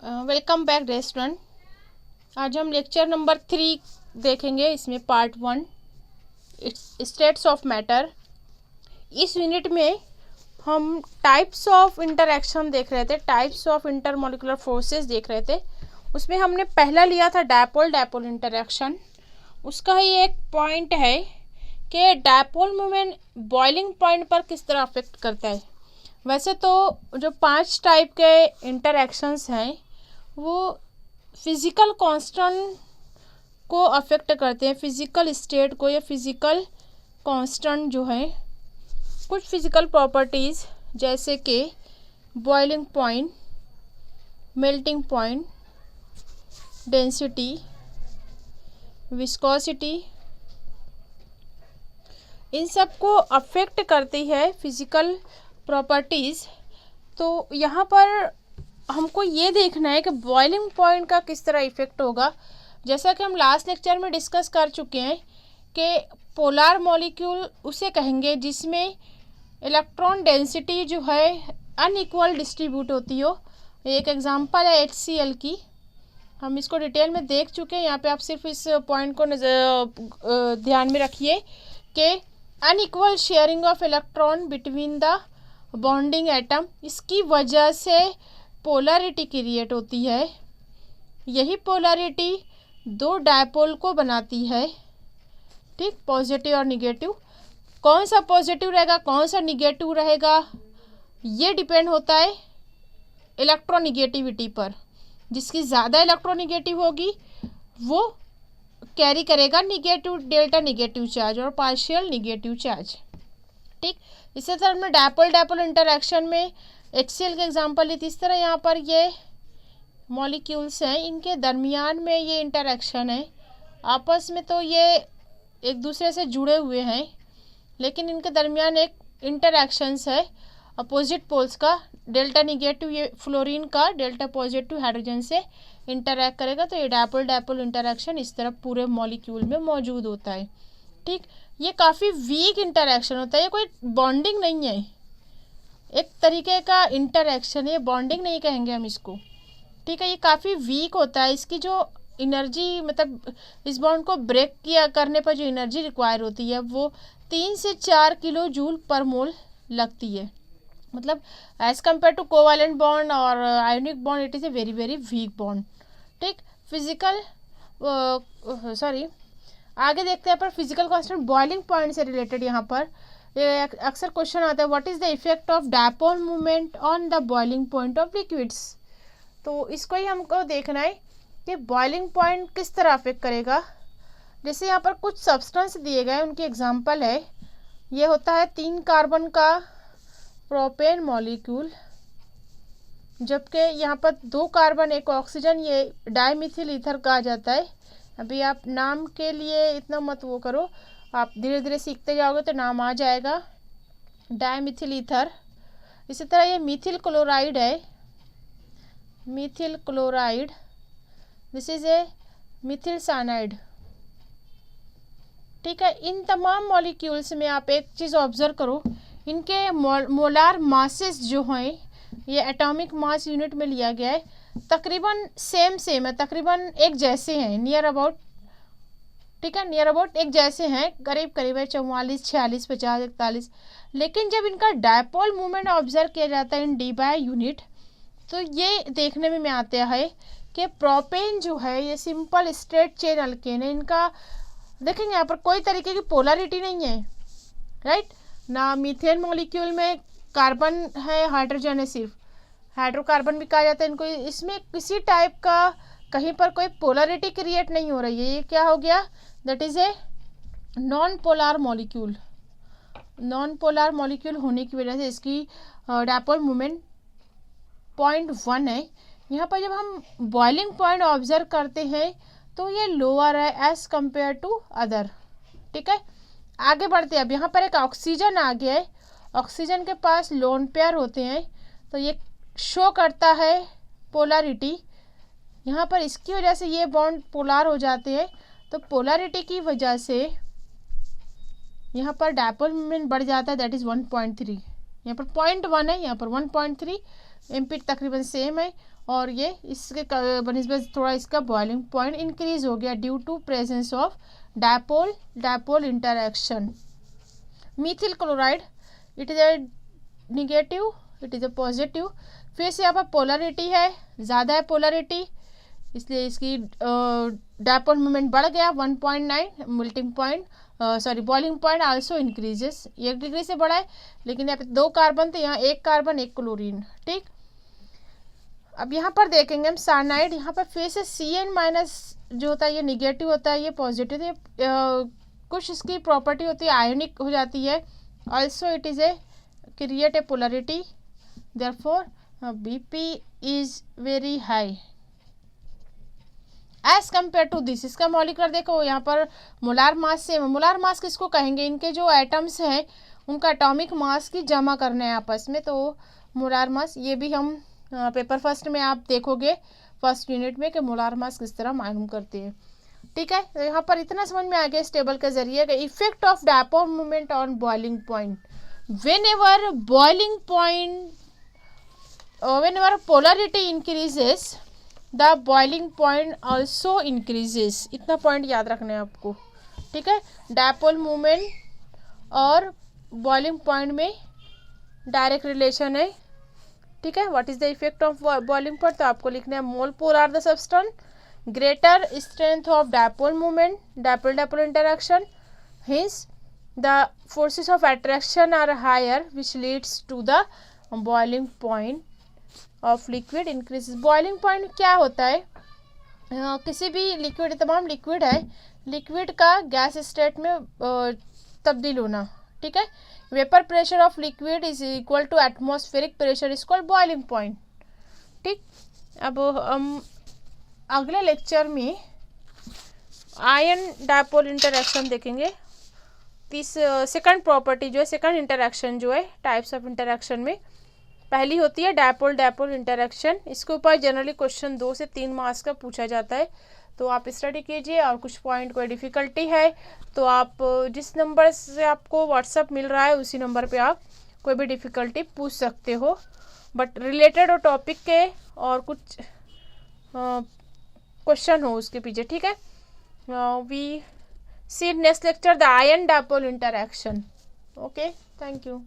Welcome back dear student. आज हम lecture number 3 देखेंगे। इसमें पार्ट 1 स्टेट्स ऑफ मैटर। इस यूनिट में हम टाइप्स ऑफ इंटरैक्शन देख रहे थे, टाइप्स ऑफ इंटरमोलिकुलर फोर्सेस देख रहे थे। उसमें हमने पहला लिया था डायपोल डायपोल इंटरैक्शन। उसका ही एक पॉइंट है कि डायपोल मूवमेंट बॉइलिंग पॉइंट पर किस तरह अफेक्ट करता है। वैसे तो जो 5 टाइप के इंटरैक्शंस हैं वो फिज़िकल कांस्टेंट को अफेक्ट करते हैं, फिज़िकल स्टेट को या फिज़िकल कांस्टेंट जो है, कुछ फिज़िकल प्रॉपर्टीज़ जैसे कि boiling point, melting point, density, viscosity, इन सब को अफेक्ट करती है फिज़िकल प्रॉपर्टीज़। तो यहाँ पर हमको ये देखना है कि बॉइलिंग पॉइंट का किस तरह इफेक्ट होगा। जैसा कि हम लास्ट लेक्चर में डिस्कस कर चुके हैं कि पोलर मॉलिक्यूल उसे कहेंगे जिसमें इलेक्ट्रॉन डेंसिटी जो है अनइक्वल डिस्ट्रीब्यूट होती हो। एक एग्जांपल है HCl की, हम इसको डिटेल में देख चुके हैं। यहाँ पे आप सिर्फ इस पॉइंट को ध्यान में रखिए कि unequal sharing of electron between the bonding atom, इसकी वजह से पोलैरिटी क्रिएट होती है। यही पोलैरिटी दो डायपोल को बनाती है, ठीक, पॉजिटिव और निगेटिव। कौन सा पॉजिटिव रहेगा कौन सा निगेटिव रहेगा ये डिपेंड होता है इलेक्ट्रोनिगेटिविटी पर। जिसकी ज़्यादा इलेक्ट्रोनिगेटिव होगी वो कैरी करेगा निगेटिव, डेल्टा निगेटिव चार्ज और पार्शियल निगेटिव चार्ज, ठीक। इसी तरह में डायपोल डायपोल इंटरैक्शन में HCl के एग्जांपल ली थी। इस तरह यहाँ पर ये मॉलिक्यूल्स हैं, इनके दरमियान में ये इंटरैक्शन है। आपस में तो ये एक दूसरे से जुड़े हुए हैं, लेकिन इनके दरमियान एक इंटरैक्शंस है अपोजिट पोल्स का। डेल्टा निगेटिव ये फ्लोरीन का डेल्टा पॉजिटिव हाइड्रोजन से इंटरैक्ट करेगा, तो ये डायपोल डायपोल इंटरैक्शन इस तरह पूरे मॉलिक्यूल में मौजूद होता है, ठीक। ये काफ़ी वीक इंटरैक्शन होता है, ये कोई बॉन्डिंग नहीं है, एक तरीके का इंटरैक्शन है, बॉन्डिंग नहीं कहेंगे हम इसको, ठीक है। ये काफ़ी वीक होता है, इसकी जो एनर्जी मतलब इस बॉन्ड को ब्रेक किया करने पर जो एनर्जी रिक्वायर होती है वो 3 से 4 किलो जूल पर मोल लगती है। मतलब as compare to covalent bond और ionic bond it is a very very weak bond, ठीक। फिजिकल आगे देखते हैं पर फिजिकल कांस्टेंट बॉइलिंग पॉइंट से रिलेटेड। यहाँ पर अक्सर क्वेश्चन आता है what is the effect of dipole movement on the boiling point of liquids. तो इसको ही हमको देखना है कि बॉइलिंग पॉइंट किस तरह अफेक्ट करेगा। जैसे यहाँ पर कुछ सब्सटेंस दिए गए, उनकी एग्जांपल है, ये होता है 3 कार्बन का प्रोपेन मॉलिक्यूल, जबकि यहाँ पर 2 कार्बन 1 ऑक्सीजन, ये डाइमिथिल ईथर कहा जाता है। अभी आप नाम के लिए इतना मत वो करो, आप धीरे धीरे सीखते जाओगे तो नाम आ जाएगा, डाइमिथिल ईथर। इसी तरह ये मीथिल क्लोराइड है, methyl chloride, this is a methyl cyanide, ठीक है। इन तमाम मॉलिक्यूल्स में आप एक चीज़ ऑब्जर्व करो, इनके मोलार मासेस जो हैं ये एटॉमिक मास यूनिट में लिया गया है, तकरीबन सेम है, तकरीबन एक जैसे हैं, नियर अबाउट, ठीक है, नियर अबाउट एक जैसे हैं, करीब करीब है 44, 46, 50, 41। लेकिन जब इनका डायपोल मूवमेंट ऑब्जर्व किया जाता है इन DBI यूनिट, तो ये देखने में आता है कि प्रोपेन जो है ये सिंपल स्ट्रेट चेन अल्केन है। इनका देखेंगे यहाँ पर कोई तरीके की पोलैरिटी नहीं है, राइट ना। मीथेन मॉलिक्यूल में कार्बन है, हाइड्रोजन है, सिर्फ हाइड्रोकार्बन भी कहा जाता है इनको। इसमें किसी टाइप का कहीं पर कोई पोलैरिटी क्रिएट नहीं हो रही है। ये क्या हो गया, that is a non polar molecule. Non polar molecule होने की वजह से इसकी डायपोल मूवमेंट 0.1 है। यहाँ पर जब हम बॉइलिंग पॉइंट ऑब्जर्व करते हैं तो ये लोअर है एज कंपेयर टू अदर, ठीक है। आगे बढ़ते हैं, अब यहाँ पर एक ऑक्सीजन आ गया है, ऑक्सीजन के पास लोन पेयर होते हैं, तो ये शो करता है पोलैरिटी। यहाँ पर इसकी वजह से ये बॉन्ड पोलर हो जाते हैं, तो पोलैरिटी की वजह से यहाँ पर डायपोल मूवमेंट बढ़ जाता है, दैट इज़ 1.3। यहाँ पर 0.1 है, यहाँ पर 1.3, MP तकरीबन सेम है, और ये इसके बनिस्बत थोड़ा इसका बॉइलिंग पॉइंट इंक्रीज हो गया due to presence of dipole interaction. Methyl chloride, it is a negative, it is a positive. फिर से यहाँ पर पोलरिटी है, ज़्यादा है पोलरिटी, इसलिए इसकी डायपोल मोमेंट बढ़ गया 1.9. Melting point boiling point also increases. 1 degree से बढ़ा है, लेकिन यहाँ पे 2 कार्बन थे, यहाँ 1 कार्बन 1 क्लोरीन. ठीक, अब यहाँ पर देखेंगे हम साइनाइड. यहाँ पर फिर से Cn माइनस जो होता है ये निगेटिव होता है, ये पॉजिटिव है. कुछ इसकी प्रॉपर्टी होती है आयोनिक हो जाती है. Also it is a create a polarity, therefore BP is very high as compare to this. इसका मॉलिक्यूलर देखो, यहाँ पर मोलार मास से, मोलार मास किसको कहेंगे, इनके जो एटम्स हैं उनका एटॉमिक मास की जमा करना है आपस में, तो मोलार मास. ये भी हम पेपर फर्स्ट में आप देखोगे फर्स्ट यूनिट में कि मोलार मास किस तरह मालूम करते हैं. ठीक है, तो यहाँ पर इतना समझ में आ गया इस टेबल के जरिए कि effect of dipole movement on boiling point. whenever boiling point whenever polarity increases the boiling point also increases. इतना पॉइंट याद रखना है आपको. ठीक है, डायपोल मूवमेंट और बॉइलिंग पॉइंट में डायरेक्ट रिलेशन है. ठीक है, what is the effect of boiling point, तो आपको लिखना है more polar are the substance, greater strength of dipole movement, dipole interaction, hence the forces of attraction are higher which leads to the boiling point of liquid increases. boiling point क्या होता है, किसी भी liquid, तमाम liquid है, liquid का gas state में तब्दील होना. ठीक है, vapour pressure of liquid is equal to atmospheric pressure is called boiling point. ठीक, अब हम अगले लेक्चर में आयन डायपोल इंटरैक्शन देखेंगे. सेकंड प्रॉपर्टी जो है, सेकंड इंटरैक्शन जो है टाइप्स ऑफ इंटरैक्शन में पहली होती है डायपोल इंटरैक्शन. इसके ऊपर जनरली क्वेश्चन 2 से 3 मार्क्स का पूछा जाता है, तो आप स्टडी कीजिए. और कुछ पॉइंट कोई डिफ़िकल्टी है तो आप जिस नंबर से आपको व्हाट्सअप मिल रहा है उसी नंबर पे आप कोई भी डिफ़िकल्टी पूछ सकते हो, बट रिलेटेड हो टॉपिक के और कुछ क्वेश्चन हो उसके पीछे. ठीक है, we see in next lecture the ion dipole interaction. Okay, thank you.